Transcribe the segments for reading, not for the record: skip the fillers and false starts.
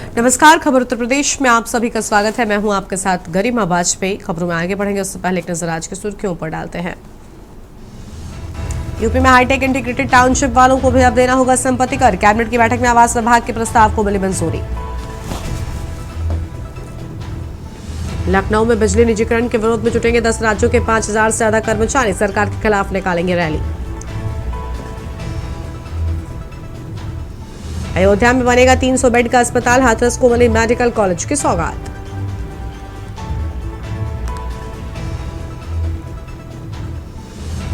नमस्कार, खबर उत्तर प्रदेश में आप सभी का स्वागत है। मैं हूं आपके साथ गरिमा वाजपेयी। खबरों में आगे बढ़ेंगे उससे पहले एक नजर आज की सुर्खियों पर डालते हैं। यूपी में हाईटेक इंटीग्रेटेड टाउनशिप वालों को भी अब देना होगा संपत्ति कर। कैबिनेट की बैठक में आवास विभाग के प्रस्ताव को मिली मंजूरी। लखनऊ में बिजली निजीकरण के विरोध में जुटेंगे 10 राज्यों के 5000 से ज्यादा कर्मचारी। सरकार के खिलाफ निकालेंगे रैली। अयोध्या में बनेगा 300 बेड का अस्पताल। हाथरस को मिली मेडिकल कॉलेज की सौगात।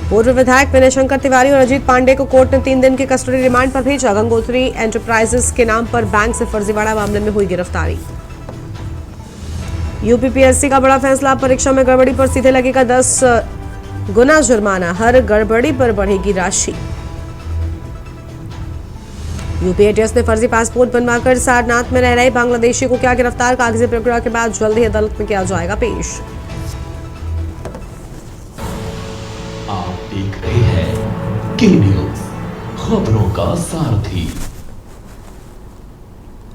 पूर्व विधायक विनय शंकर तिवारी और अजीत पांडे को कोर्ट ने 3 दिन की कस्टडी रिमांड पर भेजा। गंगोत्री एंटरप्राइजेस के नाम पर बैंक से फर्जीवाड़ा मामले में हुई गिरफ्तारी। यूपीपीएससी का बड़ा फैसला। परीक्षा में गड़बड़ी पर सीधे लगेगा 10 गुना जुर्माना। हर गड़बड़ी पर बढ़ेगी राशि। यूपी एटीएस ने फर्जी पासपोर्ट बनवाकर सारनाथ में रह रहे बांग्लादेशी को किया गिरफ्तार। कागजी प्रक्रिया के बाद जल्द ही अदालत में किया जाएगा पेश। आप देख रहे हैं के न्यूज़, खबरों का सारथी।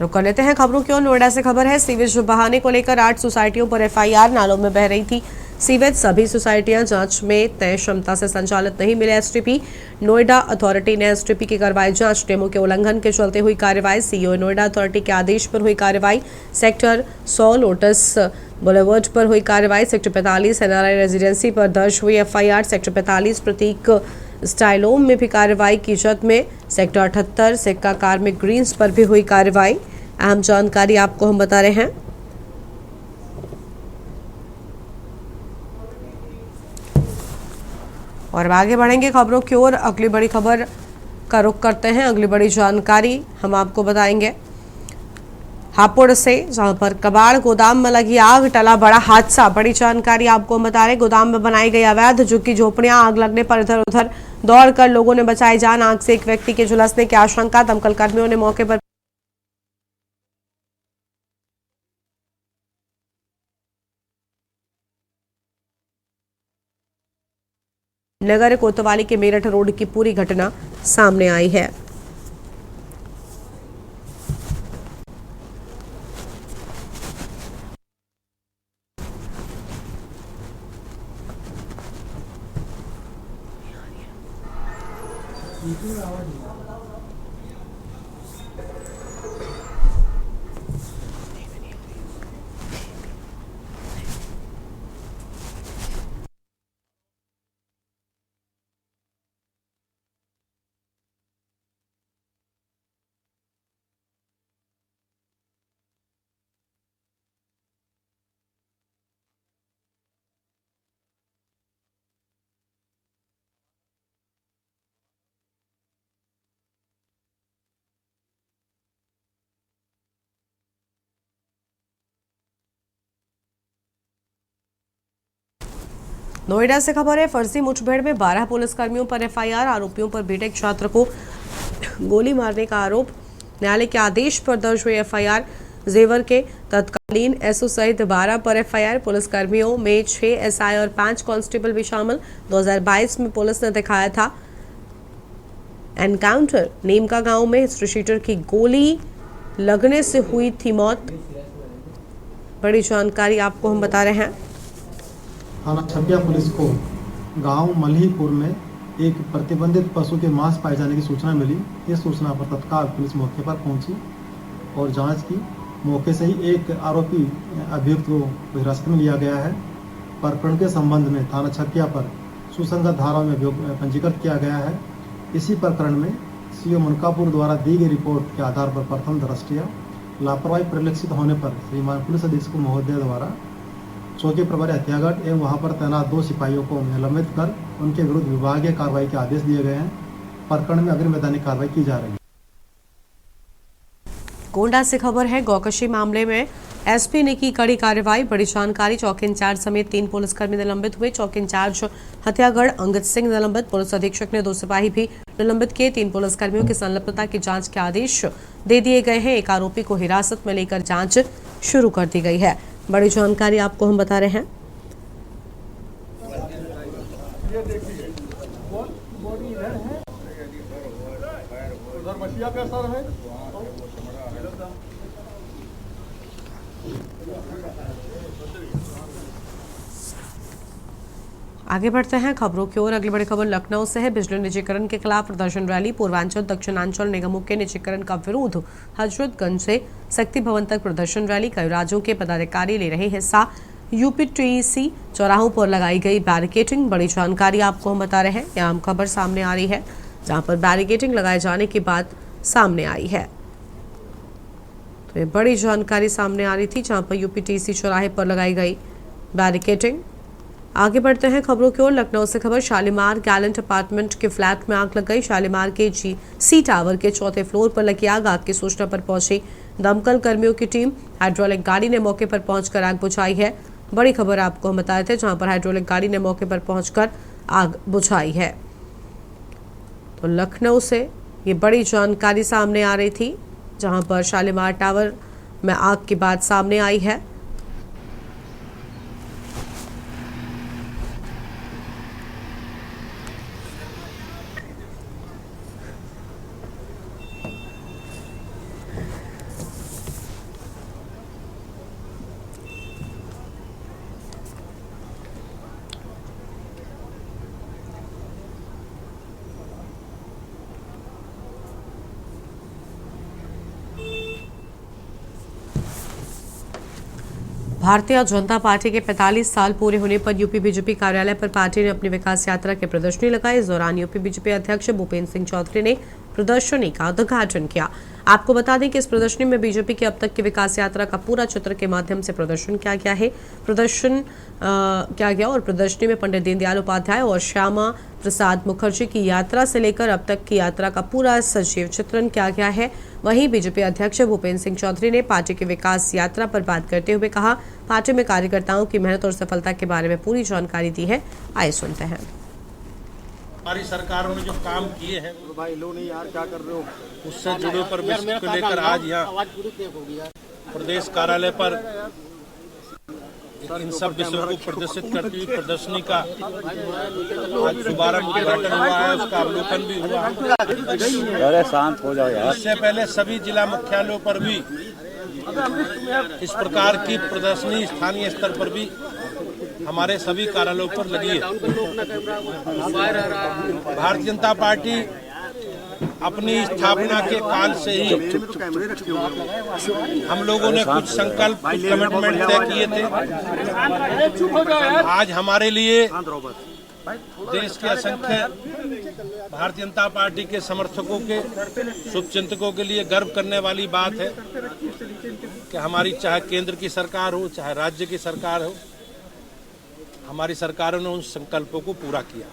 रुक कर लेते हैं खबरों की ओर। नोएडा से खबर है। सीवेज बहाने को लेकर 8 सोसाइटियों पर एफआईआर। नालों में बह रही थी सीवेज। सभी सोसाइटियां जांच में तय क्षमता से संचालित नहीं मिले एसटीपी। नोएडा अथॉरिटी ने एसटीपी की करवाई जांच। नियमों के उल्लंघन के चलते हुई कार्रवाई। सीईओ नोएडा अथॉरिटी के आदेश पर हुई कार्रवाई। सेक्टर 100 लोटस बुलेवर्ड पर हुई कार्रवाई। सेक्टर 45 एनआरआई रेजिडेंसी पर दर्ज हुई एफआईआर। सेक्टर 45 प्रतीक स्टाइलोम में भी कार्रवाई की जद में। सेक्टर 78 सिक्का कार्मिक ग्रीन्स पर भी हुई कार्रवाई। अहम जानकारी आपको हम बता रहे हैं। और आगे बढ़ेंगे खबरों की ओर। अगली बड़ी खबर का रुख करते हैं। अगली बड़ी जानकारी हम आपको बताएंगे हापुड़ से, जहां पर कबाड़ गोदाम में लगी आग, टला बड़ा हादसा। बड़ी जानकारी आपको हम बता रहे हैं। गोदाम में बनाई गई अवैध झुग्गी झोपड़ियां, आग लगने पर इधर उधर दौड़कर लोगों ने बचाई जान। आग से एक व्यक्ति के झुलसने की आशंका। दमकल कर्मियों ने मौके पर नगर कोतवाली के मेरठ रोड की पूरी घटना सामने आई है। नोएडा से खबर है। फर्जी मुठभेड़ में 12 पुलिसकर्मियों पर एफआईआर। आरोपियों पर बीटेक छात्र को गोली मारने का आरोप। न्यायालय के आदेश पर दर्ज हुई एफआईआर। जेवर के तत्कालीन एसओ सहित 12 पर एफआईआर। पुलिसकर्मियों में 6 एसआई और 5 कांस्टेबल भी शामिल। 2022 में पुलिस ने दिखाया था एनकाउंटर। नीमका गांव में हिस्ट्री शीटर की गोली लगने से हुई थी मौत। बड़ी जानकारी आपको हम बता रहे हैं। थाना छपिया पुलिस को गांव मल्हीपुर में एक प्रतिबंधित पशु के मांस पाए जाने की सूचना मिली। इस सूचना पर तत्काल पुलिस मौके पर पहुंची और जांच की। मौके से ही एक आरोपी अभियुक्त को हिरासत में लिया गया है। प्रकरण के संबंध में थाना छपिया पर सुसंगत धाराओं में पंजीकृत किया गया है। इसी प्रकरण में सीओ मुनकापुर द्वारा दी गई रिपोर्ट के आधार पर प्रथम दृष्टया लापरवाही परिलक्षित होने पर श्रीमान पुलिस अधीक्षक महोदय द्वारा चौकी प्रभारी हत्यागढ़ एवं वहां पर तैनात 2 सिपाहियों को निलंबित कर उनके विरुद्ध विभागीय कार्रवाई के आदेश दिए गए हैं। प्रकरण में अग्रिम वैधानिक कार्रवाई की जा रही है। गोंडा से खबर है। गौकशी मामले में एसपी ने की कड़ी कार्रवाई। बड़ी जानकारी। चौकी इंचार्ज समेत 3 पुलिसकर्मी निलंबित हुए। चौकी इंचार्ज हत्यागढ़ अंगद सिंह निलंबित। पुलिस अधीक्षक ने 2 सिपाही भी निलंबित किए। 3 पुलिसकर्मियों की संलिप्तता की जांच के आदेश दे दिए गए हैं। एक आरोपी को हिरासत में लेकर जांच शुरू कर दी गई है। बड़ी जानकारी आपको हम बता रहे हैं। आगे बढ़ते हैं खबरों की ओर। अगली बड़ी खबर लखनऊ से है। बिजली निजीकरण के खिलाफ प्रदर्शन रैली। पूर्वांचल दक्षिणांचल निगमों के निजीकरण का विरोध। हजरतगंज से शक्ति भवन तक प्रदर्शन रैली। कई राज्यों के पदाधिकारी ले रहे हिस्सा। यूपीटीसी चौराहों पर लगाई गई बैरिकेडिंग। बड़ी जानकारी आपको हम बता रहे हैं। यह अहम खबर सामने आ रही है, जहां पर बैरिकेडिंग लगाए जाने की बात सामने आई है। तो ये बड़ी जानकारी सामने आ रही थी, जहां पर यूपीटीसी चौराहे पर लगाई गई बैरिकेडिंग। आगे बढ़ते हैं खबरों की ओर। लखनऊ से खबर। शालीमार गैलेंट अपार्टमेंट के फ्लैट में आग लग गई। शालीमार के GC टावर के चौथे फ्लोर पर लगी आग। आग की सूचना पर पहुंची दमकल कर्मियों की टीम। हाइड्रोलिक गाड़ी ने मौके पर पहुंचकर आग बुझाई है। बड़ी खबर आपको हम बताए थे, जहां पर हाइड्रोलिक गाड़ी ने मौके पर पहुंचकर आग बुझाई है। तो लखनऊ से ये बड़ी जानकारी सामने आ रही थी, जहां पर शालीमार टावर में आग की बात सामने आई है। भारतीय जनता पार्टी के 45 साल पूरे होने पर यूपी बीजेपी कार्यालय पर पार्टी ने अपनी विकास यात्रा की प्रदर्शनी लगाई। इस दौरान यूपी बीजेपी अध्यक्ष भूपेंद्र सिंह चौधरी ने प्रदर्शनी का उद्घाटन किया। आपको बता दें कि इस प्रदर्शनी में बीजेपी की अब तक की विकास यात्रा का पूरा चित्र के माध्यम से प्रदर्शन किया गया है। और प्रदर्शनी में पंडित दीनदयाल उपाध्याय और श्यामा प्रसाद मुखर्जी की यात्रा से लेकर अब तक की यात्रा का पूरा सजीव चित्रण किया गया है। वहीं बीजेपी अध्यक्ष भूपेंद्र सिंह चौधरी ने पार्टी की विकास यात्रा पर बात करते हुए कहा, पार्टी में कार्यकर्ताओं की मेहनत और सफलता के बारे में पूरी जानकारी दी है। आइए सुनते हैं। हमारी सरकारों ने जो काम किए हैं भाई लो नहीं यार क्या कर रहे हो, उससे जुड़े पर विषय को लेकर आज यहाँ प्रदेश कार्यालय पर इन सब विषयों को प्रदर्शित करती हुई प्रदर्शनी का आज शुभारंभ उद्घाटन हुआ है, उसका अवलोकन भी हुआ। अरे शांत हो जाओ यार। इससे पहले सभी जिला मुख्यालयों पर भी इस प्रकार की प्रदर्शनी स्थानीय स्तर पर भी हमारे सभी कार्यालयों पर लगी है। भारतीय जनता पार्टी अपनी स्थापना के काल से ही हम लोगों ने कुछ संकल्प, कुछ कमिटमेंट तय किए थे। आज हमारे लिए देश के असंख्य भारतीय जनता पार्टी के समर्थकों के, शुभचिंतकों के लिए गर्व करने वाली बात है कि हमारी चाहे केंद्र की सरकार हो चाहे राज्य की सरकार हो, हमारी सरकारों ने उन संकल्पों को पूरा किया।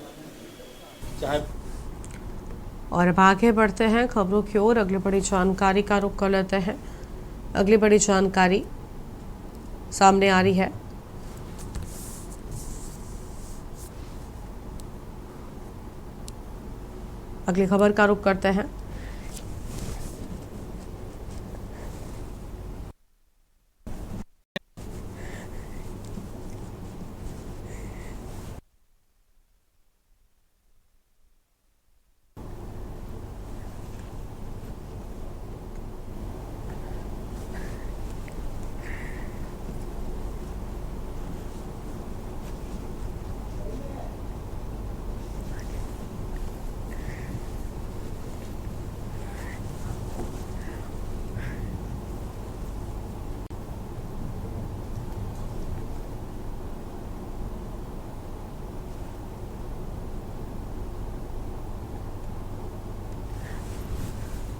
चाहे और अब आगे बढ़ते हैं खबरों की ओर। अगली बड़ी जानकारी का रुख कर लेते हैं। अगली बड़ी जानकारी सामने आ रही है। अगली खबर का रुख करते हैं।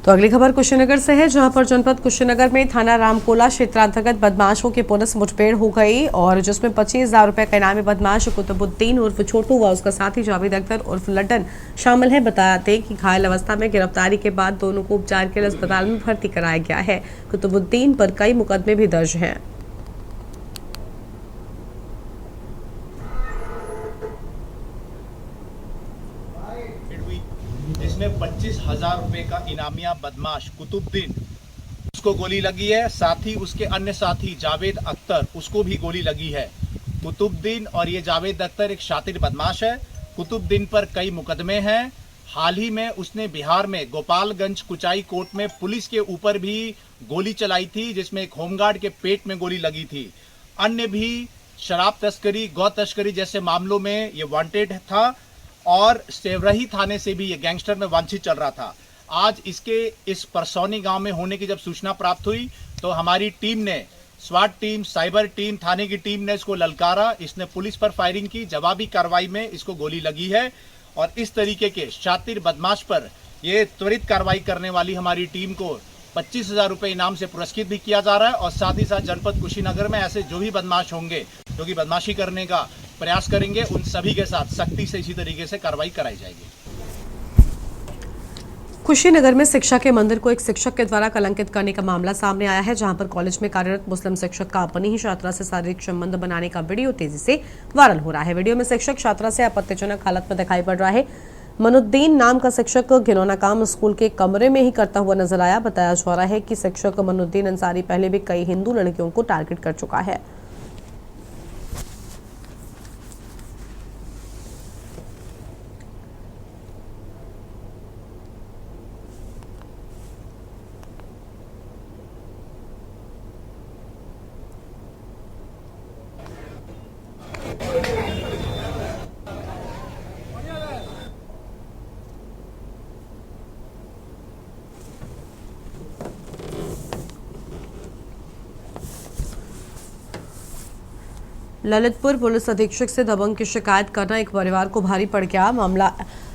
तो अगली खबर कुशीनगर से है, जहां पर जनपद कुशीनगर में थाना रामकोला क्षेत्रांतर्गत बदमाशों की पुलिस मुठभेड़ हो गई और जिसमें 25,000 रुपए का इनामी बदमाश कुतुबुद्दीन उर्फ छोटू व उसका साथी जावेद अख्तर उर्फ लड्डन शामिल है। बताते कि घायल अवस्था में गिरफ्तारी के बाद दोनों को उपचार के लिए अस्पताल में भर्ती कराया गया है। कुतुबुद्दीन पर कई मुकदमे भी दर्ज हैं। जिसमें 25,000 रुपए का इनामिया बदमाश कुतुबुद्दीन, उसको गोली लगी है। साथ ही उसके अन्य साथी जावेद अख्तर, उसको भी गोली लगी है। कुतुबुद्दीन और ये जावेद अख्तर एक शातिर बदमाश है। कुतुबुद्दीन पर कई मुकदमे हैं। हाल ही में उसने बिहार में गोपालगंज कुचाई कोर्ट में पुलिस के ऊपर भी गोली चलाई थी, जिसमें एक होमगार्ड के पेट में गोली लगी थी। अन्य भी शराब तस्करी, गौ तस्करी जैसे मामलों में ये वांटेड था और सेवरही थाने से भी ये गैंगस्टर में वांछित चल रहा था। आज इसके इस परसौनी गांव में होने की जब सूचना प्राप्त हुई तो हमारी टीम ने, स्वाट टीम, साइबर टीम, थाने की टीम ने इसको ललकारा। इसने पुलिस पर फायरिंग की, जवाबी कार्रवाई में इसको गोली लगी है और इस तरीके के शातिर बदमाश पर ये त्वरित कार्रवाई करने वाली हमारी टीम को 25,000 रुपये इनाम से पुरस्कृत भी किया जा रहा है। और साथ ही साथ जनपद कुशीनगर में ऐसे जो भी बदमाश होंगे जो कि बदमाशी करने का प्रयास करेंगे, उन सभी के साथ सख्ती से इसी तरीके से कार्रवाई कराई जाएगी। कुशीनगर में शिक्षा के मंदिर को एक शिक्षक के द्वारा कलंकित करने का मामला सामने आया है, जहां पर कॉलेज में कार्यरत मुस्लिम शिक्षक का अपनी ही छात्रा से शारीरिक संबंध बनाने का वीडियो तेजी से वायरल हो रहा है। वीडियो में शिक्षक छात्रा से आपत्तिजनक हालत में दिखाई पड़ रहा है। मनुद्दीन नाम का शिक्षक घिनौना काम स्कूल के कमरे में ही करता हुआ नजर आया। बताया जा रहा है कि शिक्षक मनुद्दीन अंसारी पहले भी कई हिंदू लड़कियों को टारगेट कर चुका है। ललितपुर पुलिस अधीक्षक से दबंग की शिकायत करना एक परिवार को भारी पड़ गया। मामला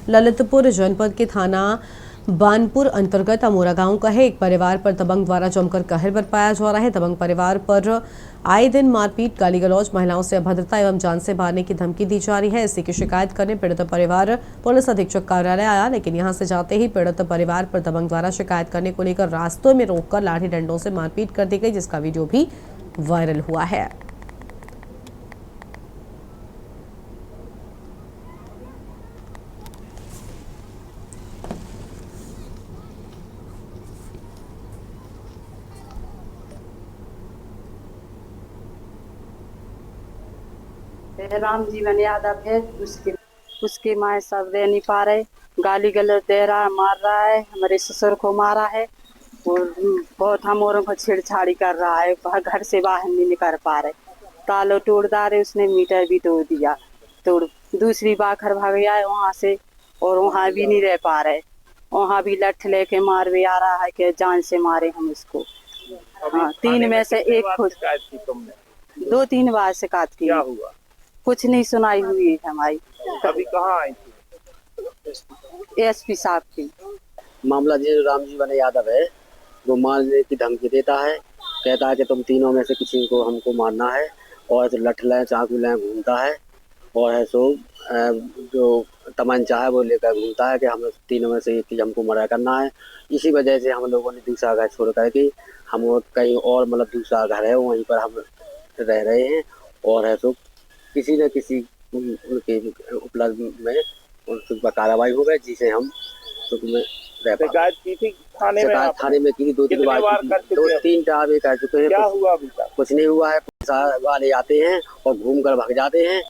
ललितपुर जनपद के थाना बानपुर अंतर्गत अमोरा गांव का है। एक परिवार पर दबंग द्वारा जमकर कहर बरपाया जा रहा है। दबंग परिवार पर आए दिन मारपीट, गाली गलौज, महिलाओं से अभद्रता एवं जान से मारने की धमकी दी जा रही है। इसी की शिकायत करने पीड़ित परिवार पुलिस अधीक्षक कार्यालय आया, लेकिन यहां से जाते ही पीड़ित परिवार पर दबंग द्वारा शिकायत करने को लेकर रास्तों में रोककर लाठी डंडों से मारपीट कर दी गई, जिसका वीडियो भी वायरल हुआ है। राम जीवन यादव है, उसके माए सब रह नहीं पा रहे, गाली गलौज दे रहा है, मार रहा है, हमारे ससुर को मारा है और बहुत हम औरों को छेड़छाड़ी कर रहा है। घर से बाहर नहीं निकल पा रहे, तालो तोड़दार है, उसने मीटर भी तोड़ दिया, तोड़ दूसरी बाखर भाग गया है वहाँ से और वहाँ भी नहीं रह पा रहे, वहाँ भी लठ लेके मार भी आ रहा है कि जान से मारे हम इसको। हाँ, 3 में से एक खुद 2-3 बार शिकायत की, कुछ नहीं सुनाई हुई है हमारी। अभी कहाँ आई थी? एसपी साहब की। मामला जी राम जीवन यादव है, वो मारने की धमकी देता है, कहता है कि तुम तीनों में से किसी को हमको मारना है और ऐसे लठ लें चाकू लें घूमता है और है सो जो तमंचा है वो लेकर घूमता है कि हम तीनों में से एक चीज हमको मर्डर करना है। इसी वजह से हम लोगों ने दूसरा घर छोड़ करके हम कहीं और मतलब दूसरा घर है वहीं पर हम रह रहे हैं और है सो किसी न किसी उनके उपलब्ध में उन पर कार्रवाई हो गई, जिसे हम सुख में रह पाए। शिकायत की थी थाने में? थाने में की 2-3 बार, 2-3 टाइम कर चुके हैं। क्या हुआ अभी तक? कुछ नहीं हुआ है। पुलिस वाले आते हैं और घूम कर भाग जाते हैं।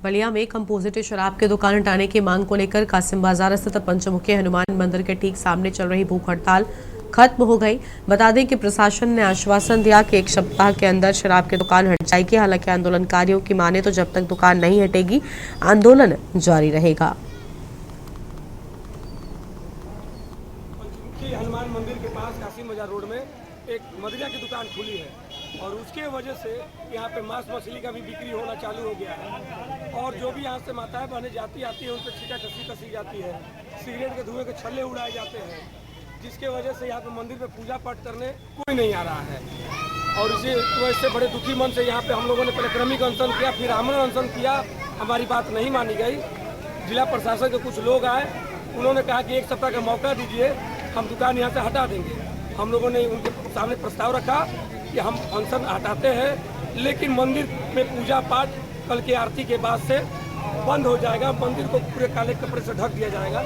बलिया में कंपोजिट शराब की दुकान हटाने की मांग को लेकर कासिम बाजार स्थित पंचमुखी हनुमान मंदिर के ठीक सामने चल रही भूख हड़ताल खत्म हो गई। बता दें कि प्रशासन ने आश्वासन दिया कि 1 सप्ताह के अंदर शराब की दुकान हट जाएगी। हालांकि आंदोलनकारियों की माने तो जब तक दुकान नहीं हटेगी आंदोलन जारी रहेगा। पंचमुखी हनुमान मंदिर के पास कासिम बाजार रोड में एक मदिरा की दुकान खुली है और उसके वजह से यहाँ पे मांस मछली का भी बिक्री होना चालू हो गया है और जो भी यहाँ से माताएं बहनें जाती आती है उन पर छीटा कसी जाती है, सिगरेट के धुएं के छल्ले उड़ाए जाते हैं, जिसके वजह से यहाँ पे मंदिर में पूजा पाठ करने कोई नहीं आ रहा है। और इसी वजह से बड़े दुखी मन से यहाँ पे हम लोगों ने पहले क्रमिक अनशन किया, फिर आमरण अनशन किया, हमारी बात नहीं मानी गई। जिला प्रशासन के कुछ लोग आए, उन्होंने कहा कि 1 सप्ताह का मौका दीजिए, हम दुकान यहाँ से हटा देंगे। हम लोगों ने उनके सामने प्रस्ताव रखा कि हम अनशन हटाते हैं, लेकिन मंदिर में पूजा पाठ कल की आरती के बाद से बंद हो जाएगा, मंदिर को पूरे काले कपड़े से ढक दिया जाएगा।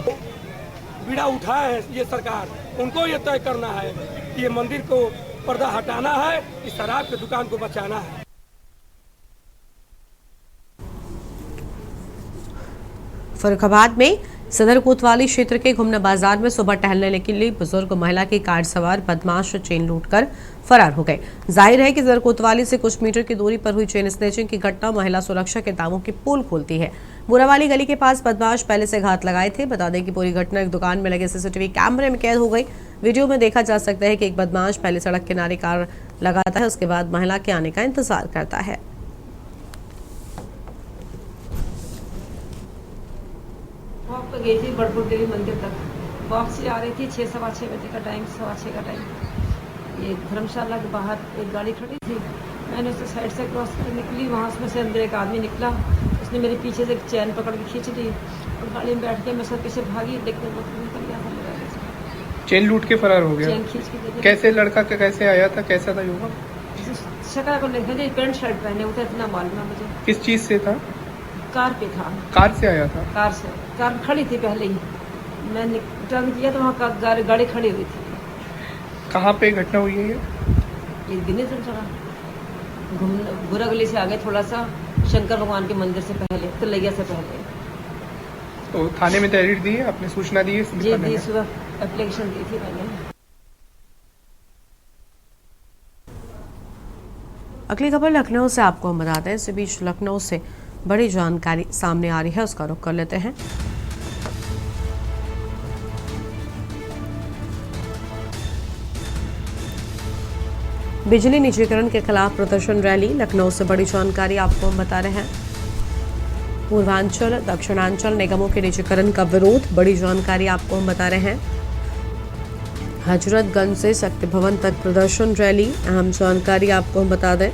बीड़ा उठाए है ये सरकार, उनको ये तय करना है कि ये मंदिर को पर्दा हटाना है, इस शराब की दुकान को बचाना है। फर्रुखाबाद में सदर कोतवाली क्षेत्र के घुमना बाजार में सुबह टहलने के लिए बुजुर्ग महिला की कार सवार बदमाश चेन लूटकर फरार हो गए। जाहिर है कि सदर कोतवाली से कुछ मीटर की दूरी पर हुई चेन स्नैचिंग की घटना महिला सुरक्षा के दावों की पोल खोलती है। बुरावाली गली के पास बदमाश पहले से घात लगाए थे। बता दें कि पूरी घटना एक दुकान में लगे सीसीटीवी कैमरे में कैद हो गई। वीडियो में देखा जा सकता है कि एक बदमाश पहले सड़क किनारे कार लगाता है, उसके बाद महिला के आने का इंतजार करता है। वॉक पे गई थी बड़पुर देवी मंदिर तक। वॉक से आ रही थी 6-6:15 बजे का टाइम, 6:15 का टाइम। ये धर्मशाला के बाहर एक गाड़ी खड़ी थी, मैंने उसे साइड से क्रॉस कर निकली। वहाँ उसमें से अंदर एक आदमी निकला, उसने मेरे पीछे से एक चैन पकड़ के खींच ली और गाड़ी में बैठ के मैं सर पीछे भागी, लेकिन वो निकल गया था मेरा। चेन लूट के फरार हो गया। चैन खींच के दे दिया। कैसे लड़का कैसे आया था, कैसा था युवक? शक्ल को देखा जी, पैंट शर्ट पहने हुए थे, इतना मालूम है मुझे। किस चीज से था? कार पे था। कार से आया था? कार से, कार खड़ी थी पहले ही, मैंने टर्न किया तो वहाँ गाड़ी खड़ी हुई थी। कहाँ पे घटना हुई है ये गिने चला बुरा गली से आगे थोड़ा सा, शंकर भगवान के मंदिर से पहले, तलैया से पहले। तो थाने में तहरीर दी है, आपने सूचना दी है? जी दी, सुबह एप्लीकेशन दी थी मैंने। अगली खबर लखनऊ से आपको हम बताते हैं। इसी बीच लखनऊ से बड़ी जानकारी सामने आ रही है, उसका रुख कर लेते हैं। बिजली निजीकरण के खिलाफ प्रदर्शन रैली। लखनऊ से बड़ी जानकारी आपको हम बता रहे हैं। पूर्वांचल दक्षिणांचल निगमों के निजीकरण का विरोध, बड़ी जानकारी आपको हम बता रहे हैं। हजरतगंज से शक्ति भवन तक प्रदर्शन रैली, अहम जानकारी आपको हम बता दें।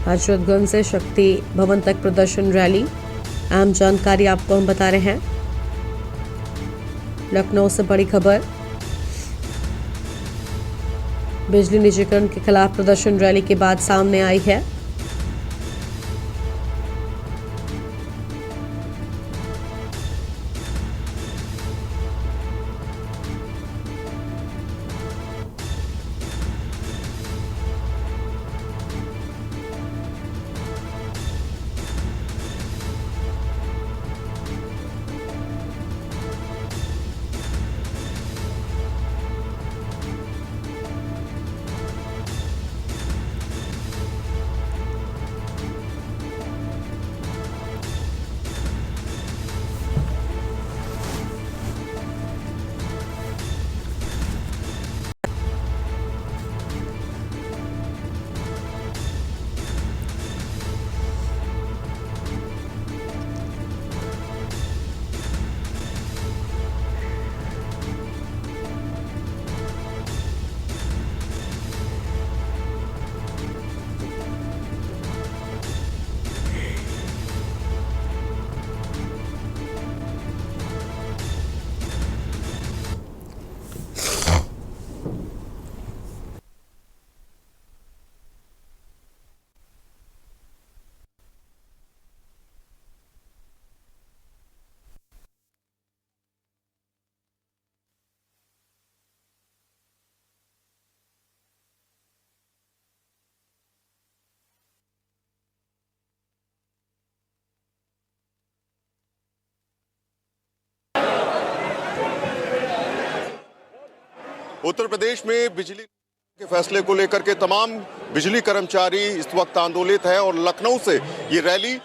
हजरतगंज से शक्ति भवन तक प्रदर्शन रैली, अहम जानकारी आपको हम बता रहे हैं। लखनऊ से बड़ी खबर, बिजली निजीकरण के खिलाफ प्रदर्शन रैली के बाद सामने आई है। उत्तर प्रदेश में बिजली के फैसले को लेकर के तमाम बिजली कर्मचारी इस वक्त आंदोलित है और लखनऊ से ये रैली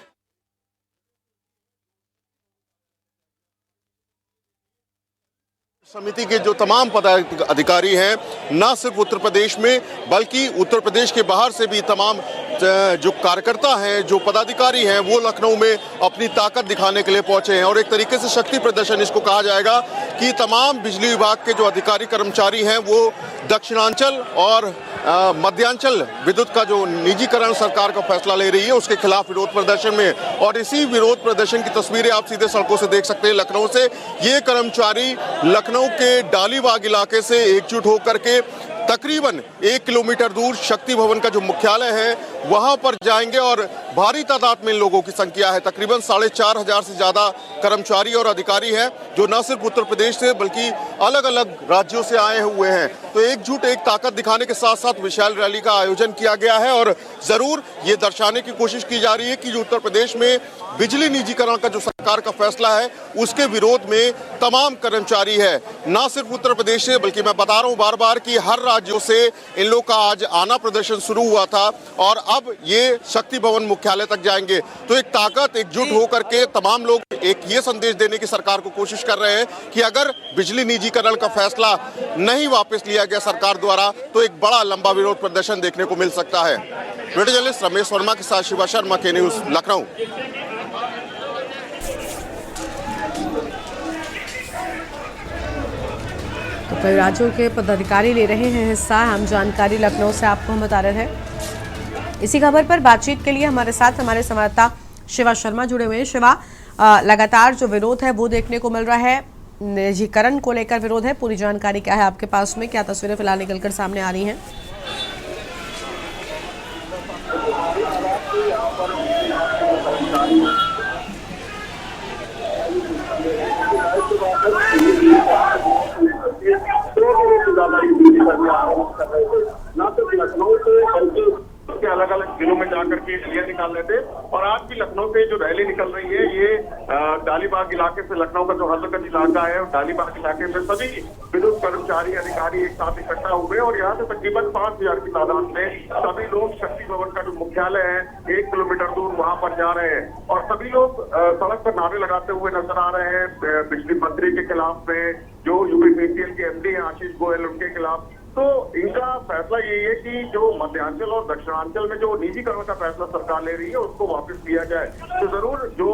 समिति के जो तमाम पदाधिकारी हैं, न सिर्फ उत्तर प्रदेश में बल्कि उत्तर प्रदेश के बाहर से भी तमाम जो कार्यकर्ता हैं, जो पदाधिकारी हैं, वो लखनऊ में अपनी ताकत दिखाने के लिए पहुंचे हैं और एक तरीके से शक्ति प्रदर्शन इसको कहा जाएगा कि तमाम बिजली विभाग के जो अधिकारी कर्मचारी हैं वो दक्षिणांचल और मध्यांचल विद्युत का जो निजीकरण सरकार का फैसला ले रही है उसके खिलाफ विरोध प्रदर्शन में, और इसी विरोध प्रदर्शन की तस्वीरें आप सीधे सड़कों से देख सकते हैं लखनऊ से। ये कर्मचारी लखनऊ के डालीबाग इलाके से एकजुट होकर के तकरीबन 1 किलोमीटर दूर शक्ति भवन का जो मुख्यालय है वहां पर जाएंगे और भारी तादाद में लोगों की संख्या है। तकरीबन 4,500 से ज्यादा कर्मचारी और अधिकारी हैं जो न सिर्फ उत्तर प्रदेश से बल्कि अलग अलग राज्यों से आए हुए हैं। तो एकजुट एक ताकत दिखाने के साथ साथ विशाल रैली का आयोजन किया गया है और जरूर ये दर्शाने की कोशिश की जा रही है कि जो उत्तर प्रदेश में बिजली निजीकरण का जो सरकार का फैसला है उसके विरोध में तमाम कर्मचारी है, न सिर्फ उत्तर प्रदेश से बल्कि मैं बता रहा हूं बार बार कि हर राज्यों से इन लोग का आज आना प्रदर्शन शुरू हुआ था और अब ये शक्ति भवन मुख्यालय तक जाएंगे। तो एक ताकत एकजुट होकर के तमाम लोग एक ये संदेश देने की सरकार को कोशिश कर रहे हैं कि अगर बिजली निजीकरण का फैसला नहीं वापस लिया गया सरकार द्वारा तो एक बड़ा लंबा विरोध प्रदर्शन देखने को मिल सकता है। वीडियो जर्नलिस्ट रमेश वर्मा के साथ शिवा शर्मा, के न्यूज, लखनऊ। तो कई राज्यों के पदाधिकारी ले रहे हैं हिस्सा, हम जानकारी लखनऊ से आपको हम बता रहे हैं। इसी खबर पर बातचीत के लिए हमारे साथ हमारे संवाददाता शिवा शर्मा जुड़े हुए हैं। शिवा, लगातार जो विरोध है वो देखने को मिल रहा है, निजीकरण को लेकर विरोध है, पूरी जानकारी क्या है आपके पास में, क्या तस्वीरें फिलहाल निकलकर सामने आ रही हैं? ना तो लखनऊ से बल्कि अलग अलग जिलों में जाकर के रैलियां निकाल रहे थे और आज भी लखनऊ से जो रैली निकल रही है ये डालीबाग इलाके से, लखनऊ का जो हजरतगंज इलाका है डालीबाग इलाके में सभी विद्युत कर्मचारी अधिकारी एक साथ इकट्ठा हुए और यहाँ से तकरीबन 5,000 की तादाद में सभी लोग शक्ति भवन का जो मुख्यालय है 1 किलोमीटर दूर वहां पर जा रहे हैं और सभी लोग सड़क पर नारे लगाते हुए नजर आ रहे हैं बिजली मंत्री के खिलाफ में, जो यूपीपीसीएल के एमडी हैं आशीष गोयल, उनके खिलाफ। तो इनका फैसला यही है कि जो मध्यांचल और दक्षिणांचल में जो निजीकरण का फैसला सरकार ले रही है उसको वापस लिया जाए। तो जरूर जो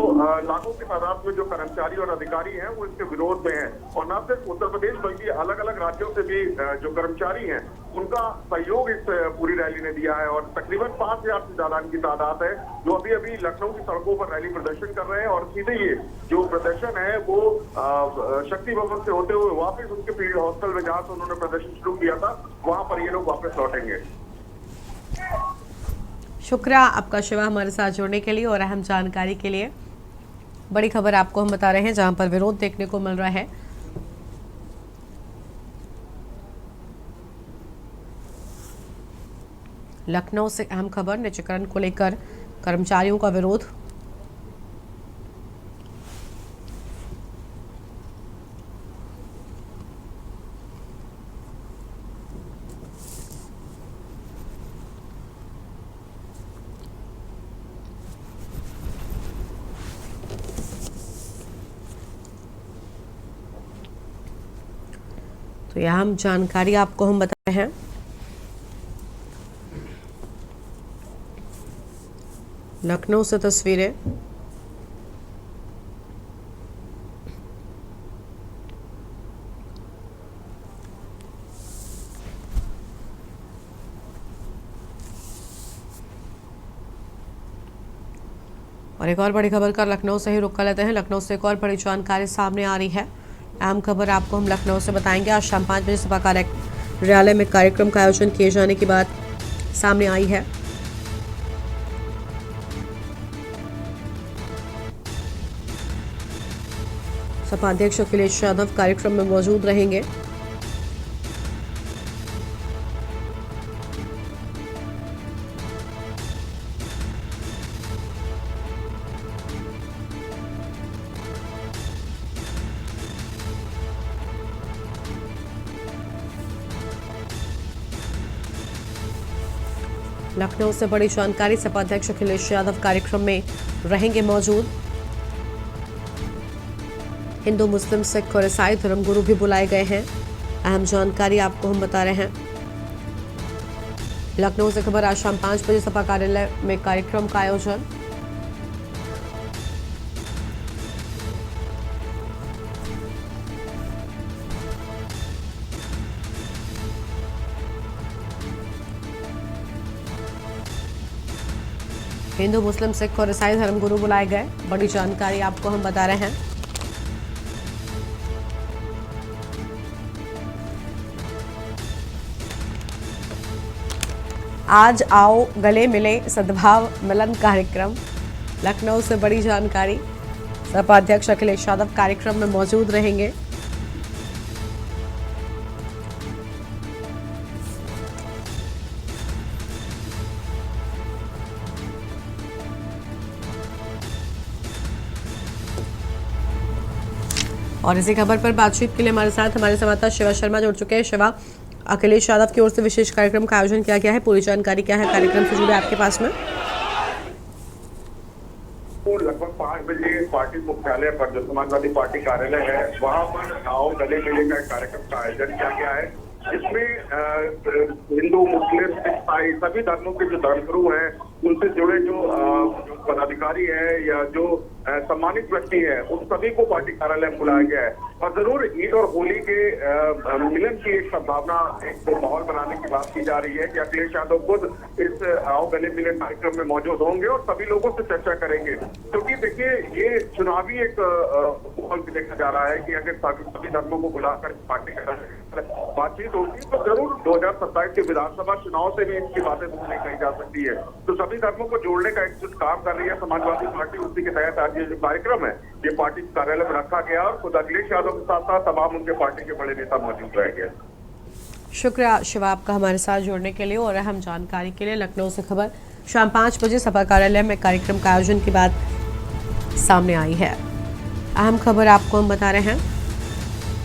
लाखों की तादाद में जो कर्मचारी और अधिकारी हैं वो इसके विरोध में हैं और न सिर्फ उत्तर प्रदेश बल्कि अलग अलग राज्यों से भी जो कर्मचारी हैं उनका सहयोग इस पूरी रैली ने दिया है और तकरीबन 5,000 से ज्यादा की तादाद है जो अभी अभी लखनऊ की सड़कों पर रैली प्रदर्शन कर रहे हैं और सीधे ये जो प्रदर्शन है वो शक्ति भवन से होते हुए वापस उनके फील्ड हॉस्टल में जहां से उन्होंने प्रदर्शन शुरू किया था वहां पर ये लोग वापस लौटेंगे। शुक्रिया आपका शिवा हमारे साथ जुड़ने के लिए और अहम जानकारी के लिए। बड़ी खबर आपको हम बता रहे हैं जहां पर विरोध देखने को मिल रहा है। लखनऊ से अहम खबर, निजीकरण को लेकर कर्मचारियों का विरोध। तो यह हम जानकारी आपको हम बता रहे हैं। लखनऊ से तस्वीरें। और एक और बड़ी खबर का लखनऊ से ही रुख कर लेते हैं। लखनऊ से एक और बड़ी जानकारी सामने आ रही है। अहम खबर आपको हम लखनऊ से बताएंगे। आज शाम 5 बजे सपा कार्यालय में कार्यक्रम का आयोजन किए जाने की बात सामने आई है। सपा अध्यक्ष अखिलेश यादव कार्यक्रम में मौजूद रहेंगे। लखनऊ से बड़ी जानकारी, सपा अध्यक्ष अखिलेश यादव कार्यक्रम में रहेंगे मौजूद। हिंदू, मुस्लिम, सिख और ईसाई धर्मगुरु भी बुलाए गए हैं। अहम जानकारी आपको हम बता रहे हैं। लखनऊ से खबर, आज शाम 5 बजे सपा कार्यालय में कार्यक्रम का आयोजन। हिंदू, मुस्लिम, सिख और ईसाई धर्मगुरु बुलाए गए। बड़ी जानकारी आपको हम बता रहे हैं। आज आओ गले मिले सद्भाव मिलन कार्यक्रम, लखनऊ से बड़ी जानकारी। सपा अध्यक्ष अखिलेश यादव कार्यक्रम में मौजूद रहेंगे। और इसी खबर पर बातचीत के लिए हमारे साथ हमारे संवाददाता शिवा शर्मा जुड़ चुके हैं। शिवा, अखिलेश यादव की ओर से विशेष कार्यक्रम का आयोजन किया गया है, पूरी जानकारी क्या है कार्यक्रम से जुड़े आपके पास में? लगभग 5 बजे पार्टी मुख्यालय पर जो समाजवादी पार्टी कार्यालय है वहां पर आओ गले मिले का कार्यक्रम का आयोजन किया गया है। इसमें हिंदू, मुस्लिम, ईसाई सभी धर्मों के जो धर्मगुरु हैं उनसे जुड़े जो पदाधिकारी हैं या जो सम्मानित व्यक्ति हैं उन सभी को पार्टी कार्यालय में बुलाया गया है। और जरूर ईद और होली के मिलन की एक संभावना, एक माहौल बनाने की बात की जा रही है कि अखिलेश यादव खुद इस आओ गले मिले कार्यक्रम में मौजूद होंगे और सभी लोगों से चर्चा करेंगे। क्योंकि देखिए ये चुनावी एक माहौल भी देखा जा रहा है कि अगर सभी धर्मों को बुलाकर पार्टी बातचीत होगी तो जरूर 2027 के विधानसभा चुनाव से भी इसकी बातें नहीं कही जा सकती है। तो सभी धर्मों को जोड़ने का एक काम कर रही है समाजवादी पार्टी, उसी के तहत आज ये जो कार्यक्रम है ये पार्टी कार्यालय में रखा गया और खुद अखिलेश यादव के साथ साथ तमाम उनके पार्टी के बड़े नेता मौजूद रहेंगे। शुक्रिया शिवा आपका हमारे साथ जुड़ने के लिए और अहम जानकारी के लिए। लखनऊ से खबर, शाम 5 बजे सपा कार्यालय में कार्यक्रम का आयोजन की बात सामने आई है। अहम खबर आपको हम बता रहे हैं,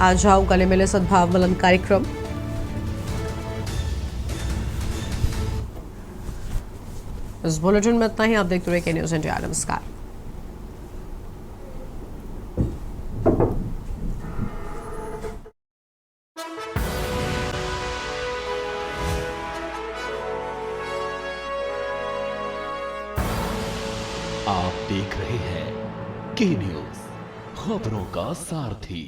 आज आओ गले मिले सद्भाव मिलन कार्यक्रम। इस बुलेटिन में इतना ही। आप देखते रहिए के न्यूज़ इंडिया। नमस्कार। आप देख रहे हैं के न्यूज़, खबरों का सारथी।